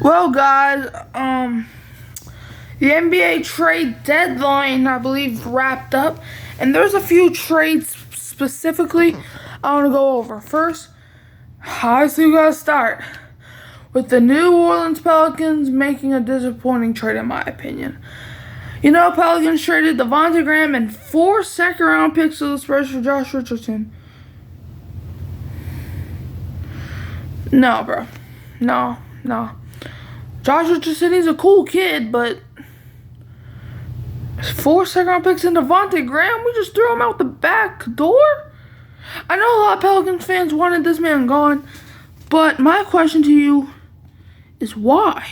Well, guys, the NBA trade deadline, I believe, wrapped up, and there's a few trades specifically I want to go over. First, obviously, we gotta start with the New Orleans Pelicans making a disappointing trade, in my opinion. You know, Pelicans traded Devonte Graham and 4 second-round picks to the Spurs for Josh Richardson. No, bro. No. Josh Richardson, he's a cool kid, but 4 second-round picks in Devonte Graham, we just threw him out the back door? I know a lot of Pelicans fans wanted this man gone, but my question to you is why?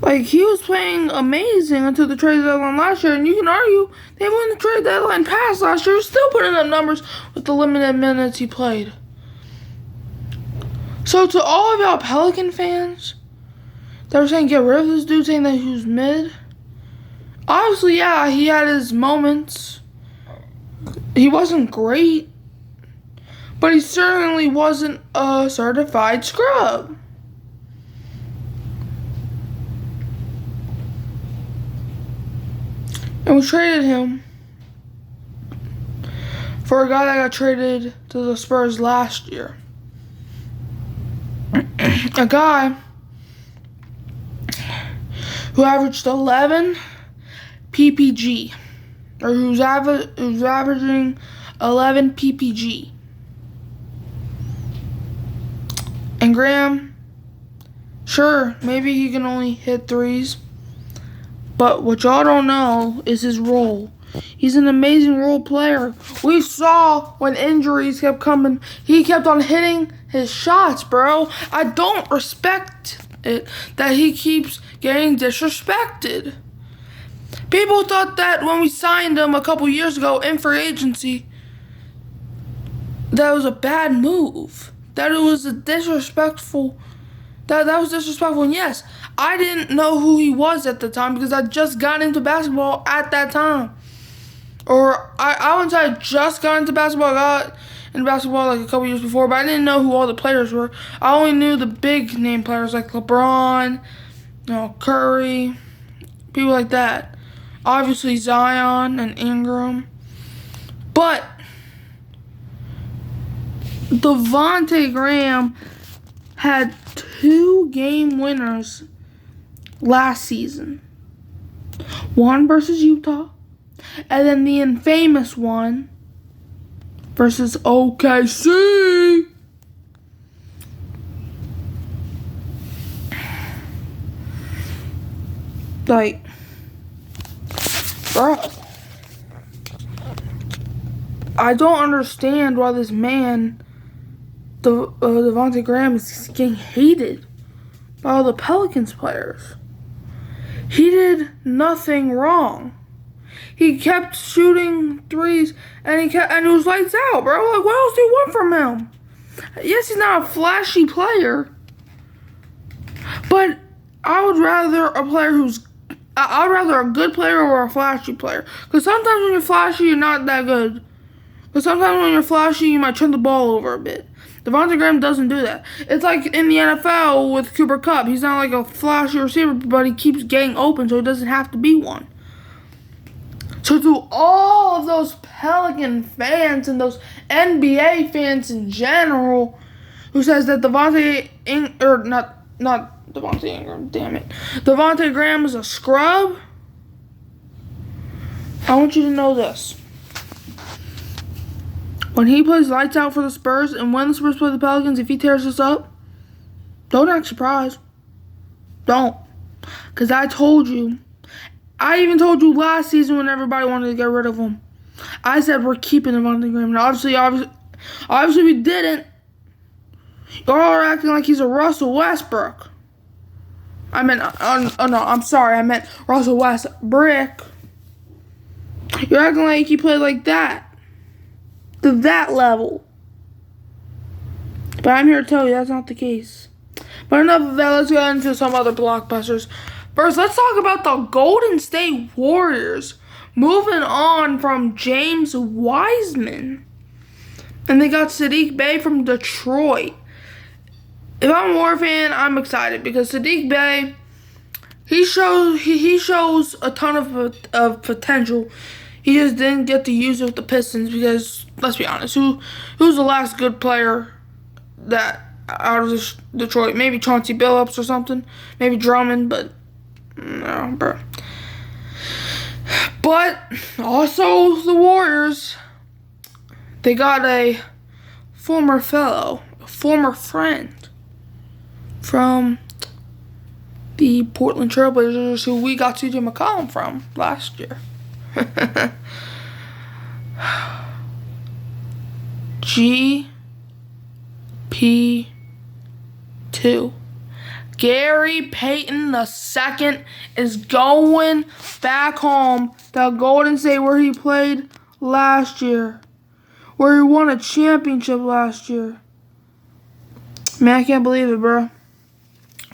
Like, he was playing amazing until the trade deadline last year, and you can argue they won the trade deadline past last year, still putting up numbers with the limited minutes he played. So to all of y'all Pelican fans that were saying get rid of this dude, saying that he was mid, obviously, yeah, he had his moments. He wasn't great, but he certainly wasn't a certified scrub. And we traded him for a guy that got traded to the Spurs last year. A guy who averaged 11 PPG, or who's averaging 11 PPG. And Graham, sure, maybe he can only hit threes, but what y'all don't know is his role. He's an amazing role player. We saw when injuries kept coming, he kept on hitting his shots, bro. I don't respect it that he keeps getting disrespected. People thought that when we signed him a couple years ago in free agency, that was a bad move. That it was a disrespectful. That was disrespectful. And yes, I didn't know who he was at the time because I just got into basketball at that time. Or I wouldn't say I just got into basketball. I got into basketball like a couple years before, but I didn't know who all the players were. I only knew the big name players like LeBron, Curry, people like that. Obviously Zion and Ingram. But Devonte Graham had 2 game winners last season. One versus Utah, and then the infamous one versus OKC. Like, bro, I don't understand why this man, Devonte Graham, is getting hated by all the Pelicans players. He did nothing wrong. He kept shooting threes, and it was lights out, bro. Like, what else do you want from him? Yes, he's not a flashy player, but I would rather a good player or a flashy player. Because sometimes when you're flashy, you're not that good. Because sometimes when you're flashy, you might turn the ball over a bit. Devonte Graham doesn't do that. It's like in the NFL with Cooper Kupp. He's not like a flashy receiver, but he keeps getting open, so he doesn't have to be one. So to all of those Pelican fans and those NBA fans in general who says that Devonte Graham is a scrub, I want you to know this. When he plays lights out for the Spurs, and when the Spurs play the Pelicans, if he tears this up, don't act surprised. Don't. Because I told you. I even told you last season when everybody wanted to get rid of him. I said we're keeping Devonte Graham. And obviously we didn't. Y'all are acting like he's a Russell Westbrook. I meant Russell Westbrook. You're acting like he played like that. To that level. But I'm here to tell you that's not the case. But enough of that, let's get into some other blockbusters. First, let's talk about the Golden State Warriors moving on from James Wiseman. And they got Saddiq Bey from Detroit. if I'm a Warrior fan, I'm excited because Sadiq Bey, he shows a ton of potential. He just didn't get to use it with the Pistons because, let's be honest, who's the last good player that out of Detroit? Maybe Chauncey Billups or something. Maybe Drummond, but no, bro. But also the Warriors, they got a former friend from the Portland Trailblazers who we got C.J. McCollum from last year. GP2. Gary Payton II is going back home to Golden State where he played last year. Where he won a championship last year. Man, I can't believe it, bro.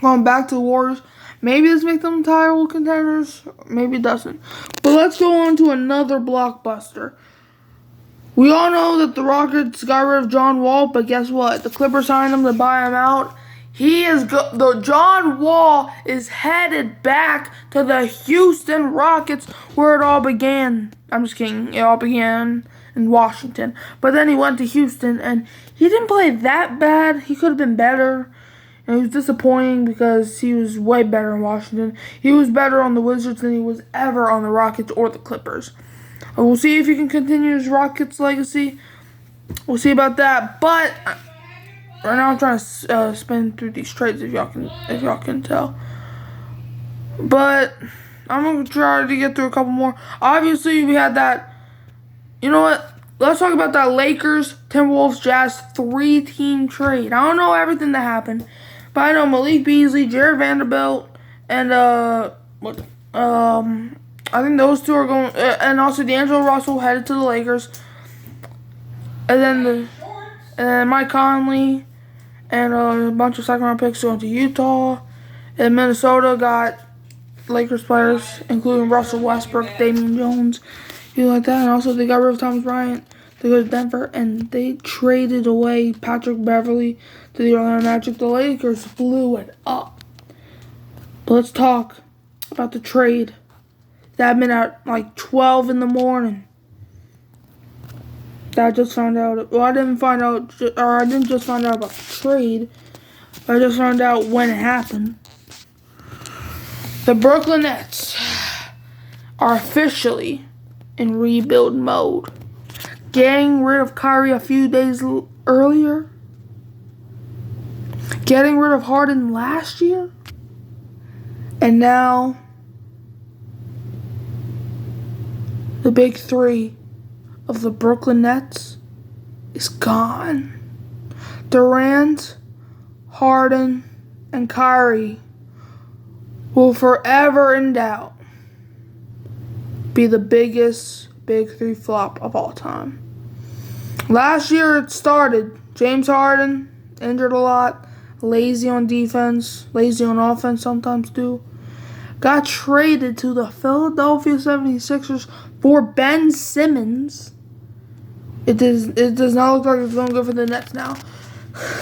Going back to the Warriors. Maybe this makes them title contenders. Maybe it doesn't. But let's go on to another blockbuster. We all know that the Rockets got rid of John Wall, but guess what? The Clippers signed him to buy him out. John Wall is headed back to the Houston Rockets where it all began. I'm just kidding. It all began in Washington. But then he went to Houston, and he didn't play that bad. He could have been better. And it was disappointing because he was way better in Washington. He was better on the Wizards than he was ever on the Rockets or the Clippers. And we'll see if he can continue his Rockets legacy. We'll see about that. But right now I'm trying to spin through these trades if y'all can tell. But I'm gonna try to get through a couple more. Obviously we had that. You know what? Let's talk about that Lakers, Timberwolves, Jazz 3-team trade. I don't know everything that happened, but I know Malik Beasley, Jared Vanderbilt, and I think those two are going, and also D'Angelo Russell headed to the Lakers, and then Mike Conley, and a bunch of second-round picks going to Utah, and Minnesota got Lakers players, including Russell Westbrook, Damian Jones, you like that, and also they got rid of Thomas Bryant. They go to Denver, and they traded away Patrick Beverly to the Orlando Magic. The Lakers blew it up. But let's talk about the trade that happened at like 12 in the morning. That I just found out. Well, I didn't just find out about the trade. I just found out when it happened. The Brooklyn Nets are officially in rebuild mode. Getting rid of Kyrie a few days earlier. Getting rid of Harden last year. And now the big three of the Brooklyn Nets is gone. Durant, Harden, and Kyrie will forever in doubt be the biggest big three flop of all time. Last year it started. James Harden, injured a lot, lazy on defense, lazy on offense sometimes too. Got traded to the Philadelphia 76ers for Ben Simmons. It does not look like it's going good for the Nets now.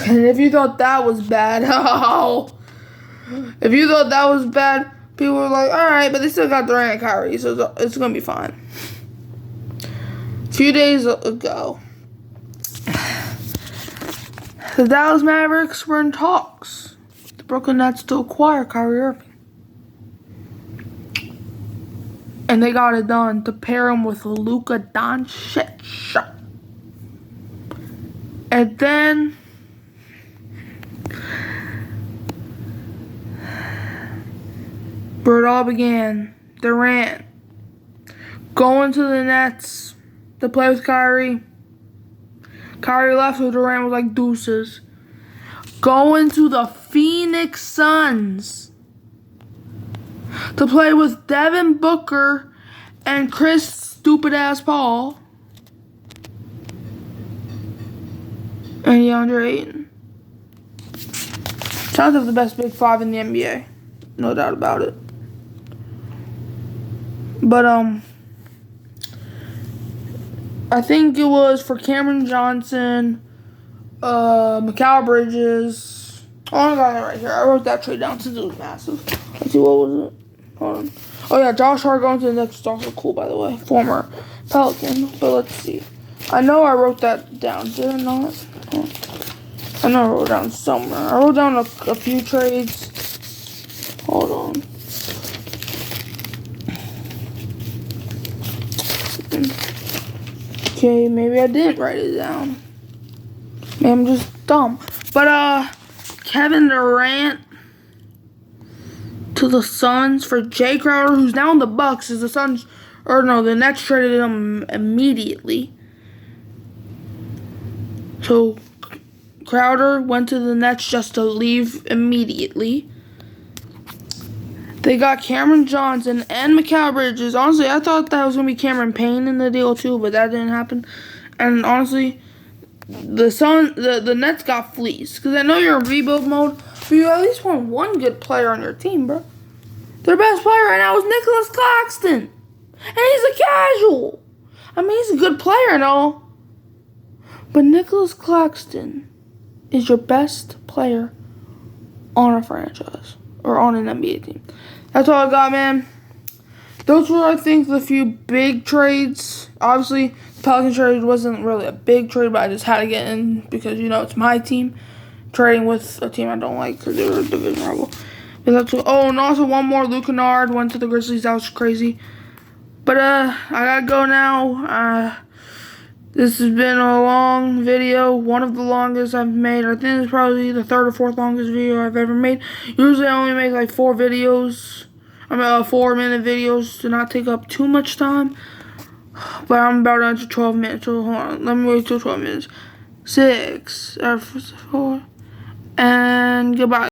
And if you thought that was bad, if you thought that was bad, people were like, alright, but they still got Durant and Kyrie, so it's going to be fine. A few days ago, the Dallas Mavericks were in talks with the Brooklyn Nets to acquire Kyrie Irving. And they got it done to pair him with Luka Doncic. And then where it all began, Durant going to the Nets to play with Kyrie. Kyrie left, so Durant was like deuces. Going to the Phoenix Suns to play with Devin Booker and Chris stupid-ass Paul and DeAndre Ayton. Sounds like the best big five in the NBA. No doubt about it. But, I think it was for Cameron Johnson, Mikal Bridges, Oh, I got it right here. I wrote that trade down since it was massive. Let's see, what was it? Hold on. Oh, yeah, Josh Hart going to the Knicks is also cool, by the way. Former Pelican. But let's see. I know I wrote that down. Did I not? Oh. I know I wrote it down somewhere. I wrote down a few trades. Hold on. Okay, maybe I didn't write it down. Maybe I'm just dumb. But, Kevin Durant to the Suns for Jay Crowder, who's now in the Bucks, is the Suns, or no, the Nets traded him immediately. So, Crowder went to the Nets just to leave immediately. They got Cameron Johnson and Mikal Bridges. Honestly, I thought that was going to be Cameron Payne in the deal too, but that didn't happen. And honestly, the Nets got fleeced. Because I know you're in rebuild mode, but you at least want one good player on your team, bro. Their best player right now is Nicholas Claxton. And he's a casual. I mean, he's a good player and all. But Nicholas Claxton is your best player on a franchise. Or on an NBA team. That's all I got, man. Those were, I think, the few big trades. Obviously, the Pelicans trade wasn't really a big trade, but I just had to get in because, you know, it's my team. Trading with a team I don't like because they were a division rival. But that's what, oh, and also one more. Luke Kennard went to the Grizzlies. That was crazy. But, I gotta go now. This has been a long video, one of the longest I've made. I think it's probably the third or fourth longest video I've ever made. Usually I only make like 4 videos. 4-minute videos to not take up too much time. But I'm about to enter 12 minutes, so hold on. Let me wait till 12 minutes. 6, 4, and goodbye.